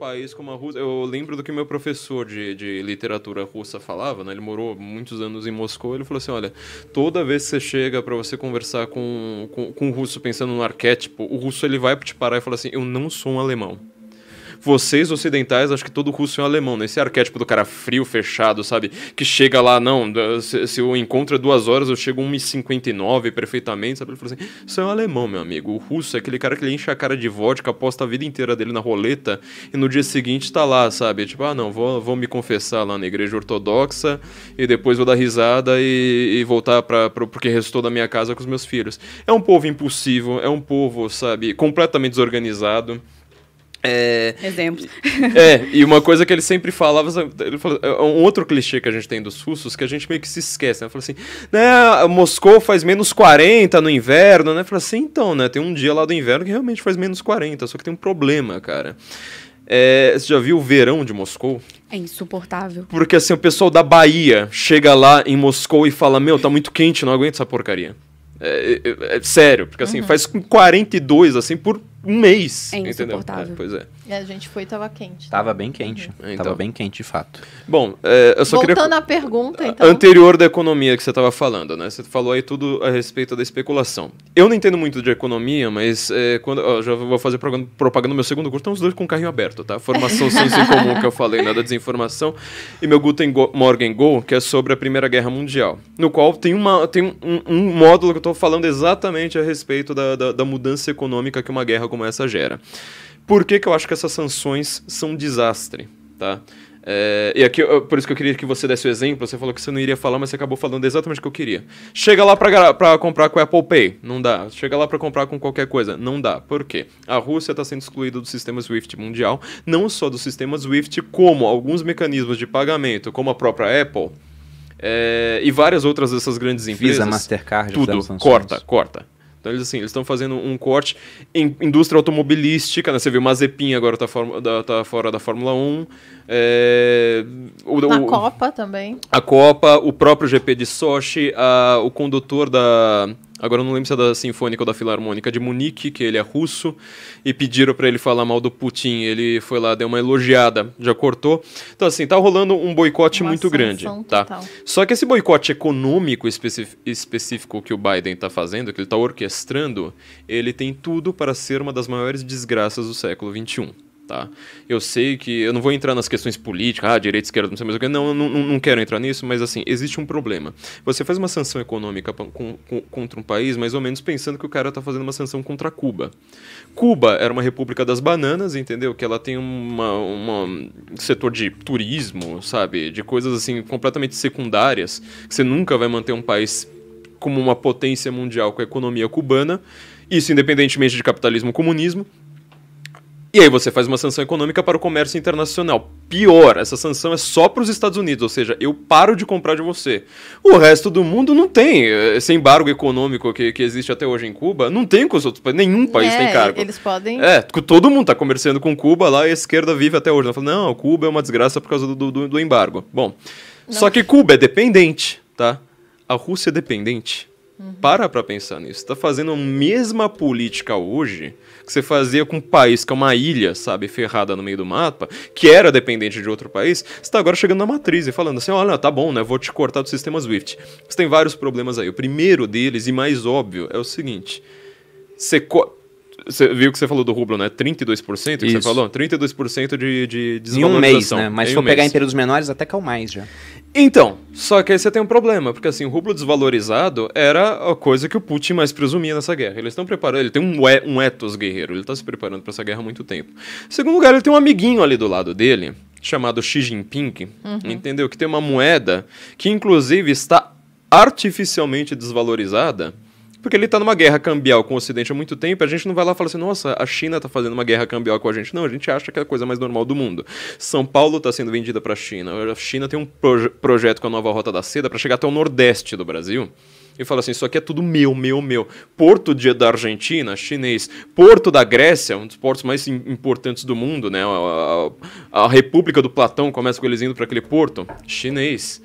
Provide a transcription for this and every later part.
país como a Rússia... Eu lembro do que meu professor de literatura russa falava, né? Ele morou muitos anos em Moscou. Ele falou assim, olha, toda vez que você chega para você conversar com um russo pensando no arquétipo, o russo ele vai te parar e falar assim, eu não sou um alemão. Vocês ocidentais, acho que todo russo é um alemão, né? Esse arquétipo do cara frio, fechado, sabe? Que chega lá, não, se o encontro é 2 horas, eu chego 1h59 perfeitamente, sabe? Ele falou assim, isso é um alemão, meu amigo. O russo é aquele cara que ele enche a cara de vodka, aposta a vida inteira dele na roleta e no dia seguinte tá lá, sabe? Tipo, ah, não, vou me confessar lá na igreja ortodoxa e depois vou dar risada e voltar porque restou da minha casa com os meus filhos. É um povo impulsivo, é um povo, sabe, completamente desorganizado. Exemplos. E uma coisa que ele sempre falava, um outro clichê que a gente tem dos russos, que a gente meio que se esquece, né? Fala assim, né, Moscou faz menos 40 no inverno, né? Fala assim, então, né, tem um dia lá do inverno que realmente faz menos 40, só que tem um problema, cara. Você já viu o verão de Moscou? É insuportável. Porque assim, o pessoal da Bahia chega lá em Moscou e fala, meu, tá muito quente, não aguento essa porcaria. Sério, porque assim, faz 42, assim, por um mês. É insuportável. Pois é. A gente foi e tava quente. Tava bem quente. Então. Tava bem quente, de fato. Bom, eu só queria... Voltando à pergunta, então. Anterior da economia que você estava falando, né? Você falou aí tudo a respeito da especulação. Eu não entendo muito de economia, mas já vou fazer propaganda no meu segundo curso, estão os dois com o carrinho aberto, tá? Formação Ciência em Comum, que eu falei, nada desinformação, e meu Guten Morgen Go, que é sobre a Primeira Guerra Mundial, no qual tem um módulo que eu estou falando exatamente a respeito da mudança econômica que uma guerra como essa gera. Por que eu acho que essas sanções são um desastre, tá? E aqui, por isso que eu queria que você desse o exemplo. Você falou que você não iria falar, mas você acabou falando exatamente o que eu queria. Chega lá pra comprar com o Apple Pay, não dá. Chega lá pra comprar com qualquer coisa, não dá. Por quê? A Rússia está sendo excluída do sistema SWIFT mundial, não só do sistema SWIFT, como alguns mecanismos de pagamento, como a própria Apple, e várias outras dessas grandes empresas. Visa, Mastercard, tudo, corta. Então eles estão fazendo um corte em indústria automobilística, né? Você viu, o Mazepin agora tá fora da Fórmula 1. Na Copa também. A Copa, o próprio GP de Sochi, o condutor da... Agora eu não lembro se é da Sinfônica ou da Filarmônica de Munique, que ele é russo, e pediram pra ele falar mal do Putin. Ele foi lá, deu uma elogiada, já cortou. Então assim, tá rolando um boicote muito grande, tá? Total. Só que esse boicote econômico específico que o Biden tá fazendo, que ele tá orquestrando, ele tem tudo para ser uma das maiores desgraças do século XXI. Tá? Eu sei que... Eu não vou entrar nas questões políticas, direita, esquerda, não sei mais o que. Não quero entrar nisso, mas assim, existe um problema. Você faz uma sanção econômica contra um país, mais ou menos pensando que o cara tá fazendo uma sanção contra Cuba. Cuba era uma república das bananas, entendeu? Que ela tem um setor de turismo, sabe? De coisas assim, completamente secundárias, que você nunca vai manter um país como uma potência mundial com a economia cubana, isso independentemente de capitalismo ou comunismo. E aí você faz uma sanção econômica para o comércio internacional. Pior, essa sanção é só para os Estados Unidos, ou seja, eu paro de comprar de você. O resto do mundo não tem. Esse embargo econômico que existe até hoje em Cuba, não tem com os outros países. Nenhum país tem cargo. Eles podem... Todo mundo está comerciando com Cuba lá e a esquerda vive até hoje. Ela fala, não, Cuba é uma desgraça por causa do embargo. Bom, só que Cuba é dependente, tá? A Rússia é dependente. Para pensar nisso. Você tá fazendo a mesma política hoje que você fazia com um país que é uma ilha, sabe, ferrada no meio do mapa, que era dependente de outro país. Você tá agora chegando na matriz e falando assim, olha, tá bom, né, vou te cortar do sistema SWIFT. Você tem vários problemas aí. O primeiro deles, e mais óbvio, é o seguinte. Você viu que você falou do rublo, né? 32% que você falou? 32% de desvalorização. Em um mês, né? Mas se for pegar em períodos menores, até caiu mais já. Então, só que aí você tem um problema, porque assim, o rublo desvalorizado era a coisa que o Putin mais presumia nessa guerra. Eles estão preparando, ele tem um ethos guerreiro, ele está se preparando para essa guerra há muito tempo. Em segundo lugar, ele tem um amiguinho ali do lado dele, chamado Xi Jinping, entendeu? Que tem uma moeda que inclusive está artificialmente desvalorizada, porque ele está numa guerra cambial com o Ocidente há muito tempo, a gente não vai lá e fala assim, nossa, a China está fazendo uma guerra cambial com a gente. Não, a gente acha que é a coisa mais normal do mundo. São Paulo está sendo vendida para a China. A China tem um projeto com a nova Rota da Seda para chegar até o Nordeste do Brasil. E fala assim, isso aqui é tudo meu. Porto da Argentina, chinês. Porto da Grécia, um dos portos mais importantes do mundo, né? A República do Platão começa com eles indo para aquele porto, chinês.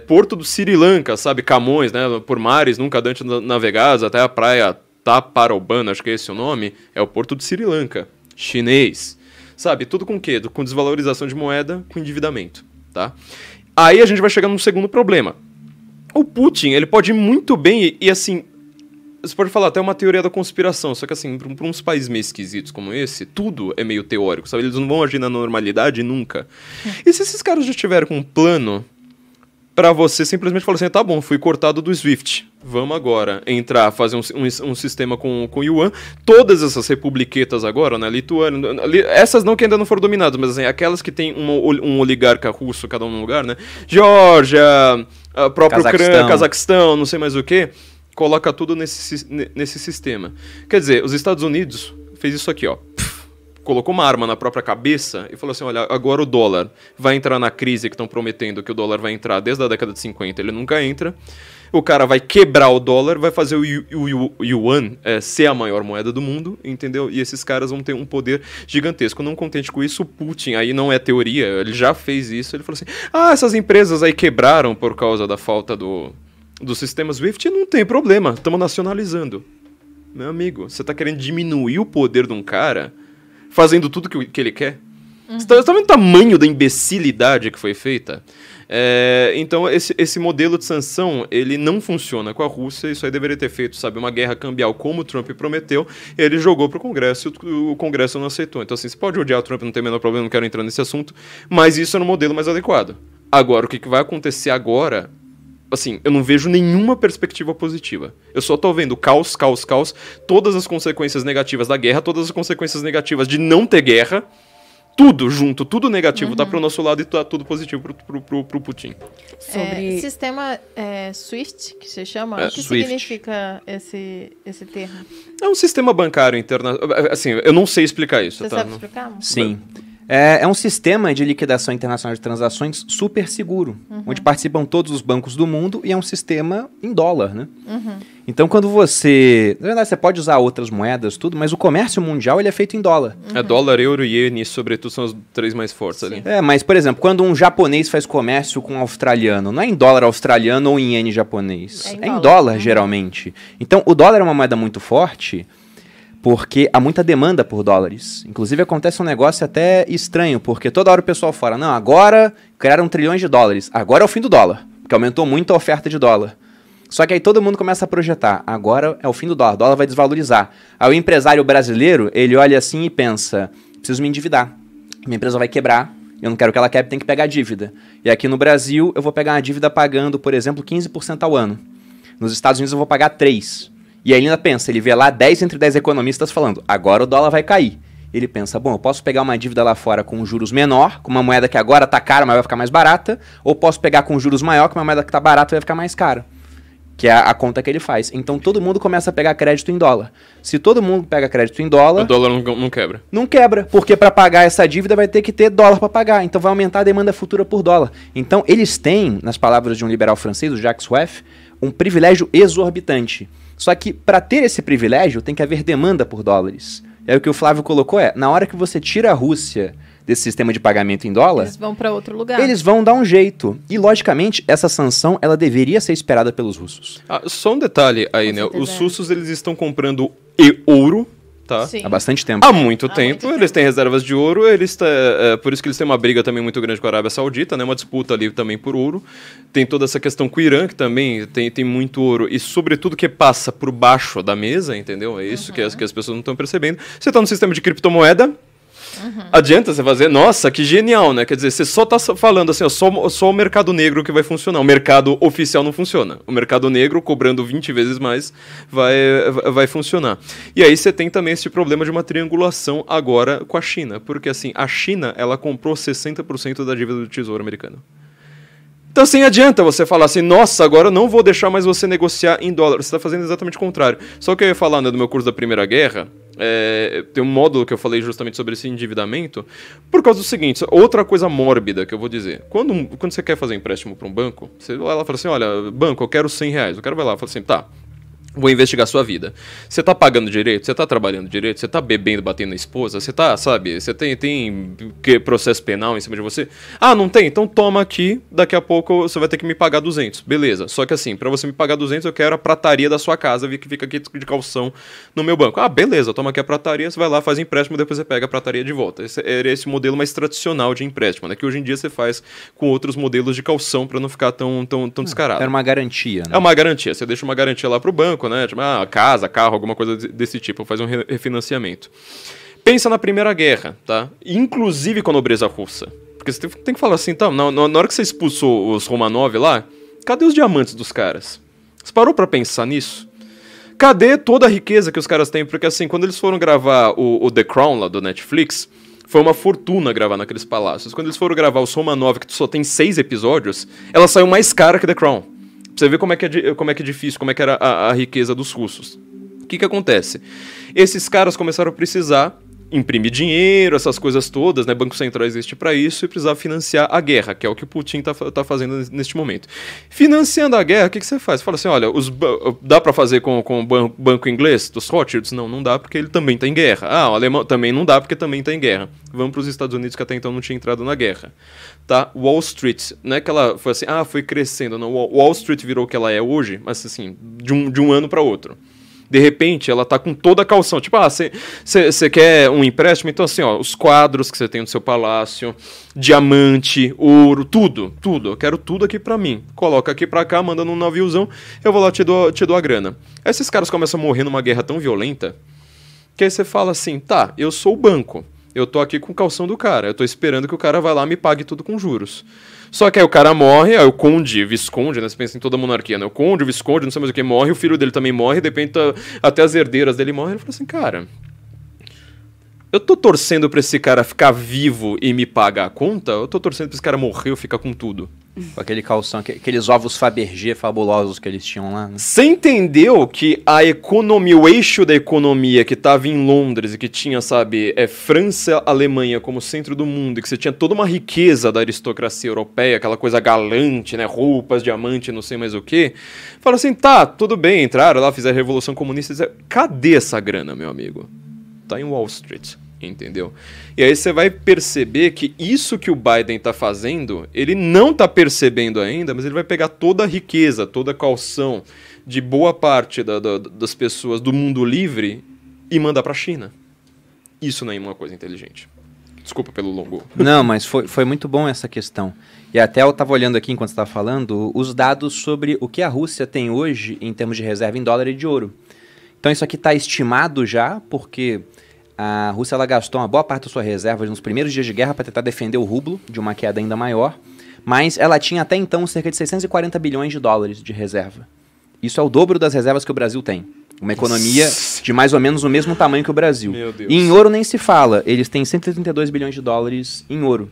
Porto do Sri Lanka, sabe? Camões, né? Por mares nunca antes navegados, até a praia Taparobana, acho que é esse o nome, é o porto do Sri Lanka, chinês. Sabe? Tudo com o quê? Com desvalorização de moeda, com endividamento, tá? Aí a gente vai chegar num segundo problema. O Putin, ele pode ir muito bem e assim... Você pode falar até uma teoria da conspiração, só que assim, para uns países meio esquisitos como esse, tudo é meio teórico, sabe? Eles não vão agir na normalidade nunca. E se esses caras já tiverem com um plano pra você simplesmente falar assim, tá bom, fui cortado do SWIFT, vamos agora entrar, fazer um sistema com o Yuan, todas essas republiquetas agora, né, Lituânia, essas não que ainda não foram dominadas, mas assim, aquelas que tem um oligarca russo cada um no lugar, né, Geórgia, próprio Cazaquistão, não sei mais o que, coloca tudo nesse sistema. Quer dizer, os Estados Unidos fez isso aqui, ó. Colocou uma arma na própria cabeça e falou assim, olha, agora o dólar vai entrar na crise que estão prometendo que o dólar vai entrar desde a década de 50, ele nunca entra. O cara vai quebrar o dólar, vai fazer o Yuan ser a maior moeda do mundo, entendeu? E esses caras vão ter um poder gigantesco. Não contente com isso, o Putin, aí não é teoria, ele já fez isso, ele falou assim, essas empresas aí quebraram por causa da falta do sistema SWIFT, não tem problema, estamos nacionalizando. Meu amigo, você está querendo diminuir o poder de um cara fazendo tudo que ele quer? Você tá vendo o tamanho da imbecilidade que foi feita? Então, esse modelo de sanção, ele não funciona com a Rússia, isso aí deveria ter feito, sabe, uma guerra cambial como o Trump prometeu, ele jogou pro Congresso e o Congresso não aceitou. Então, assim, você pode odiar o Trump, não tem o menor problema, não quero entrar nesse assunto, mas isso é um modelo mais adequado. Agora, o que vai acontecer agora... Assim, eu não vejo nenhuma perspectiva positiva. Eu só tô vendo caos, caos, caos, todas as consequências negativas da guerra, todas as consequências negativas de não ter guerra, tudo junto, tudo negativo tá pro nosso lado e tá tudo positivo pro Putin. Sistema SWIFT, que se chama, o que SWIFT. Significa esse termo? É um sistema bancário internacional, assim, eu não sei explicar isso. Você tá? sabe explicar? Sim. É um sistema de liquidação internacional de transações super seguro, onde participam todos os bancos do mundo e é um sistema em dólar, né? Então, quando você... Na verdade, você pode usar outras moedas, tudo, mas o comércio mundial ele é feito em dólar. Dólar, euro e iene, sobretudo, são os três mais fortes ali. Mas, por exemplo, quando um japonês faz comércio com um australiano, não é em dólar australiano ou em iene japonês. É em dólar, geralmente. Então, o dólar é uma moeda muito forte... Porque há muita demanda por dólares. Inclusive, acontece um negócio até estranho, porque toda hora o pessoal fala, não, agora criaram trilhões de dólares, agora é o fim do dólar, porque aumentou muito a oferta de dólar. Só que aí todo mundo começa a projetar, agora é o fim do dólar, o dólar vai desvalorizar. Aí o empresário brasileiro, ele olha assim e pensa, preciso me endividar, minha empresa vai quebrar, eu não quero que ela quebre, tem que pegar dívida. E aqui no Brasil, eu vou pegar uma dívida pagando, por exemplo, 15% ao ano. Nos Estados Unidos eu vou pagar 3%. E aí ele ainda pensa, ele vê lá 10 entre 10 economistas falando, agora o dólar vai cair. Ele pensa, bom, eu posso pegar uma dívida lá fora com juros menor, com uma moeda que agora tá cara, mas vai ficar mais barata, ou posso pegar com juros maior, com uma moeda que tá barata e vai ficar mais cara. Que é a conta que ele faz. Então todo mundo começa a pegar crédito em dólar. Se todo mundo pega crédito em dólar... O dólar não quebra. Não quebra, porque para pagar essa dívida vai ter que ter dólar para pagar. Então vai aumentar a demanda futura por dólar. Então eles têm, nas palavras de um liberal francês, o Jacques Rueff, um privilégio exorbitante. Só que para ter esse privilégio tem que haver demanda por dólares. E aí o que o Flávio colocou na hora que você tira a Rússia desse sistema de pagamento em dólar... Eles vão para outro lugar. Eles vão dar um jeito. E, logicamente, essa sanção ela deveria ser esperada pelos russos. Só um detalhe aí, né? Os russos eles estão comprando ouro, tá? Sim. Há bastante tempo. Há muito tempo. Eles têm reservas de ouro, por isso que eles têm uma briga também muito grande com a Arábia Saudita, né? Uma disputa ali também por ouro. Tem toda essa questão com o Irã, que também tem muito ouro, e sobretudo que passa por baixo da mesa, entendeu? É isso que as pessoas não estão percebendo. Você está no sistema de criptomoeda, adianta você fazer, nossa, que genial, né? Quer dizer, você só tá falando assim, só o mercado negro que vai funcionar. O mercado oficial não funciona. O mercado negro, cobrando 20 vezes mais, vai funcionar. E aí você tem também esse problema de uma triangulação agora com a China. Porque assim, a China, ela comprou 60% da dívida do Tesouro americano. Então, assim, adianta você falar assim, nossa, agora eu não vou deixar mais você negociar em dólar. Você está fazendo exatamente o contrário. Só que eu ia falar, né, do meu curso da Primeira Guerra, tem um módulo que eu falei justamente sobre esse endividamento, por causa do seguinte, outra coisa mórbida que eu vou dizer. Quando você quer fazer empréstimo para um banco, você vai lá e fala assim, olha, banco, eu quero R$100. O cara vai lá e fala assim, tá, Vou investigar sua vida. Você tá pagando direito? Você tá trabalhando direito? Você tá bebendo, batendo na esposa? Você tá, sabe? Você tem que processo penal em cima de você? Ah, não tem? Então toma aqui, daqui a pouco você vai ter que me pagar 200. Beleza. Só que assim, pra você me pagar 200, eu quero a prataria da sua casa, que fica aqui de calção no meu banco. Ah, beleza, toma aqui a prataria, você vai lá, faz empréstimo, depois você pega a prataria de volta. Era esse modelo mais tradicional de empréstimo, né? Que hoje em dia você faz com outros modelos de calção pra não ficar tão descarado. Era uma garantia, né? É uma garantia. Você deixa uma garantia lá pro banco, né? Tipo, casa, carro, alguma coisa desse tipo, faz um refinanciamento. Pensa na Primeira Guerra, tá? Inclusive com a nobreza russa. Porque você tem que falar assim, tá, na hora que você expulsou os Romanov lá, cadê os diamantes dos caras? Você parou pra pensar nisso? Cadê toda a riqueza que os caras têm? Porque assim, quando eles foram gravar o The Crown lá do Netflix, foi uma fortuna gravar naqueles palácios. Quando eles foram gravar os Romanov, que só tem 6 episódios, ela saiu mais cara que The Crown. Pra você ver como é que é difícil, como é que era a riqueza dos russos. O que acontece? Esses caras começaram a precisar imprimir dinheiro, essas coisas todas, né? Banco Central existe para isso, e precisava financiar a guerra, que é o que o Putin tá fazendo neste momento. Financiando a guerra, o que você faz? Você fala assim, olha, dá para fazer com o banco inglês dos Rothschilds? Não dá, porque ele também tá em guerra. Ah, o alemão também não dá, porque também tá em guerra. Vamos para os Estados Unidos, que até então não tinha entrado na guerra. Tá? Wall Street, não é que ela foi assim, foi crescendo, não. Wall Street virou o que ela é hoje, mas assim, de um ano para outro. De repente, ela tá com toda a calção. Tipo, você quer um empréstimo? Então, assim, ó, os quadros que você tem no seu palácio, diamante, ouro, tudo. Eu quero tudo aqui pra mim. Coloca aqui pra cá, manda num naviozão, eu vou lá te dou a grana. Aí esses caras começam a morrer numa guerra tão violenta, que aí você fala assim, tá, eu sou o banco. Eu tô aqui com o calção do cara. Eu tô esperando que o cara vá lá e me pague tudo com juros. Só que aí o cara morre, aí o conde, visconde, né? Você pensa em toda a monarquia, né? O conde, o visconde, não sei mais o que, morre, o filho dele também morre, de repente até as herdeiras dele morrem. Ele fala assim, cara, eu tô torcendo pra esse cara ficar vivo e me pagar a conta? Eu tô torcendo pra esse cara morrer e ficar com tudo? Com aquele calção, aqueles ovos Fabergé fabulosos que eles tinham lá, né? Você entendeu que a economia, o eixo da economia que estava em Londres e que tinha, sabe, França, Alemanha como centro do mundo, e que você tinha toda uma riqueza da aristocracia europeia, aquela coisa galante, né, roupas, diamante, não sei mais o que, fala assim, tá, tudo bem, entraram lá, fizeram a Revolução Comunista, cadê essa grana, meu amigo? Tá em Wall Street. Entendeu? E aí você vai perceber que isso que o Biden tá fazendo, ele não tá percebendo ainda, mas ele vai pegar toda a riqueza, toda a calção de boa parte das pessoas do mundo livre e mandar pra China. Isso não é uma coisa inteligente. Desculpa pelo longo. Não, mas foi muito bom essa questão. E até eu estava olhando aqui enquanto você estava falando os dados sobre o que a Rússia tem hoje em termos de reserva em dólar e de ouro. Então isso aqui está estimado já, porque a Rússia ela gastou uma boa parte da sua reserva nos primeiros dias de guerra para tentar defender o rublo de uma queda ainda maior, mas ela tinha até então cerca de 640 bilhões de dólares de reserva. Isso é o dobro das reservas que o Brasil tem. Uma economia de mais ou menos o mesmo tamanho que o Brasil. Meu Deus. E em ouro nem se fala, eles têm 132 bilhões de dólares em ouro.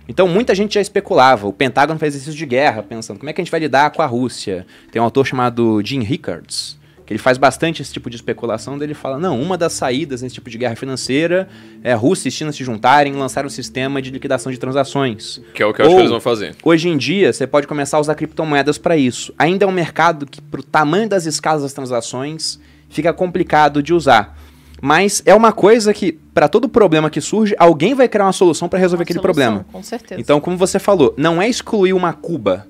Então muita gente já especulava, o Pentágono fez exercício de guerra, pensando como é que a gente vai lidar com a Rússia. Tem um autor chamado Jim Rickards, que ele faz bastante esse tipo de especulação, daí ele fala, não, uma das saídas nesse tipo de guerra financeira é a Rússia e a China se juntarem e lançar um sistema de liquidação de transações. Que é o que eu acho que eles vão fazer. Hoje em dia, você pode começar a usar criptomoedas para isso. Ainda é um mercado que, pro tamanho das escalas das transações, fica complicado de usar. Mas é uma coisa que, para todo problema que surge, alguém vai criar uma solução para resolver aquele problema. Com certeza. Então, como você falou, não é excluir uma Cuba,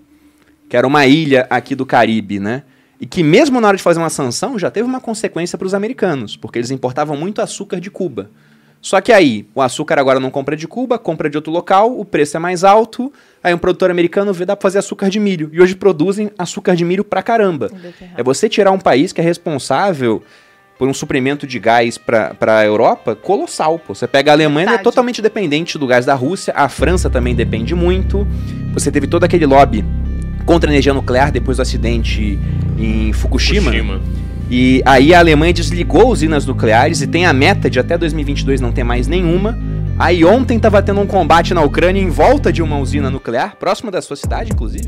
que era uma ilha aqui do Caribe, né? E que mesmo na hora de fazer uma sanção, já teve uma consequência para os americanos, porque eles importavam muito açúcar de Cuba. Só que aí, o açúcar agora não compra de Cuba, compra de outro local, o preço é mais alto, aí um produtor americano vê, dá para fazer açúcar de milho. E hoje produzem açúcar de milho pra caramba. É você tirar um país que é responsável por um suprimento de gás para a Europa colossal. Pô. Você pega a Alemanha, é totalmente dependente do gás da Rússia, a França também depende muito, você teve todo aquele lobby contra a energia nuclear depois do acidente em Fukushima. E aí a Alemanha desligou usinas nucleares e tem a meta de até 2022 não ter mais nenhuma. Aí ontem estava tendo um combate na Ucrânia em volta de uma usina nuclear, próxima da sua cidade, inclusive.